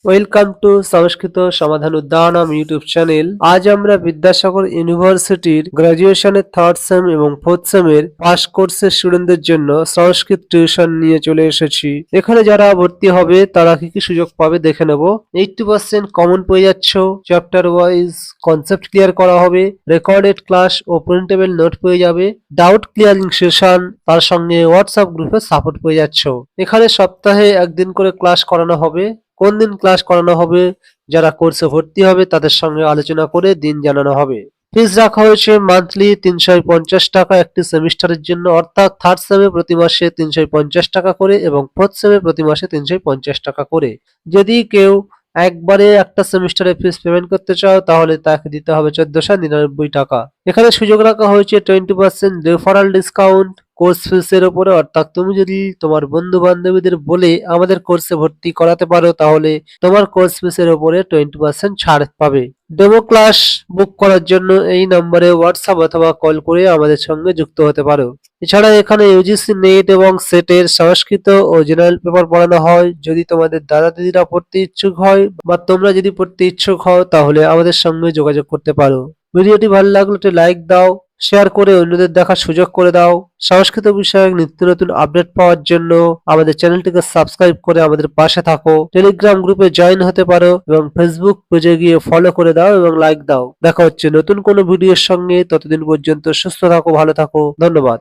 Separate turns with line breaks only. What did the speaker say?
Welcome to সংস্কৃত সমাধান উদ্যানম YouTube channel. আজ আমরা বিদ্যাসাগর ইউনিভার্সিটির গ্রাজুয়েশনের থার্ড সেম এবং ফোর্থ সেমের পাস কোর্সের স্টুডেন্টদের জন্য সংস্কৃত টিউশন নিয়ে চলে এসেছি। এখানে যারা ভর্তি হবে তারা কি কি সুযোগ পাবে দেখে নেব। 80% কমন পেয়ে যাচ্ছ, চ্যাপ্টার ওয়াইজ কনসেপ্ট ক্লিয়ার করা হবে, রেকর্ডেড ক্লাস ও প্রিন্টেবল নোট পেয়ে যাবে, ডাউট ক্লিয়ারিং সেশন, তার সঙ্গে হোয়াটসঅ্যাপ গ্রুপে সাপোর্ট পেয়ে যাচ্ছ। এখানে সপ্তাহে একদিন করে ক্লাস করানো হবে। কোন দিন ক্লাস করানো হবে যারা কোর্সে ভর্তি হবে তাদের সঙ্গে আলোচনা করে দিন জানানো হবে। ফিস রাখা হয়েছে মান্থলি 350 টাকা একটি সেমিস্টারের জন্য, অর্থাৎ থার্ড সেমে প্রতি মাসে 350 টাকা করে এবং ফোর্থ সেমে প্রতি মাসে 350 টাকা করে। যদি কেউ একবারে একটা সেমিস্টারে ফিস পেমেন্ট করতে চাও তাহলে তাকে দিতে হবে 1499 টাকা। এখানে সুযোগ রাখা হয়েছে 20% রেফারাল ডিসকাউন্ট কোর্স ফিসের উপরে, অর্থাৎ তুমি যদি তোমার বন্ধু বান্ধবীদের বলে আমাদের কোর্সে ভর্তি করাতে পারো তাহলে তোমার কোর্স ফিসের উপরে 20% ছাড় পাবে। ডেমো ক্লাস বুক করার জন্য এই নম্বরে হোয়াটসঅ্যাপ অথবা কল করে আমাদের সঙ্গে যুক্ত হতে পারো। এছাড়া এখানে ইউজিসি নেট এবং সেটের সংস্কৃত ও জেনারেল পেপার পড়ানো হয়। যদি তোমাদের দাদা দিদিরা পড়তে ইচ্ছুক হয় বা তোমরা যদি পড়তে ইচ্ছুক হও তাহলে আমাদের সঙ্গে যোগাযোগ করতে পারো। ভিডিওটি ভালো লাগলে একটি লাইক দাও, শেয়ার করে অন্যদের দেখার সুযোগ করে দাও। সংস্কৃত বিষয়ক নিত্য নতুন আপডেট পাওয়ার জন্য আমাদের চ্যানেলটিকে সাবস্ক্রাইব করে আমাদের পাশে থাকো। টেলিগ্রাম গ্রুপে জয়েন হতে পারো এবং ফেসবুক পেজে গিয়ে ফলো করে দাও এবং লাইক দাও। দেখা হচ্ছে নতুন কোনো ভিডিওর সঙ্গে, ততদিন পর্যন্ত সুস্থ থাকো, ভালো থাকো, ধন্যবাদ।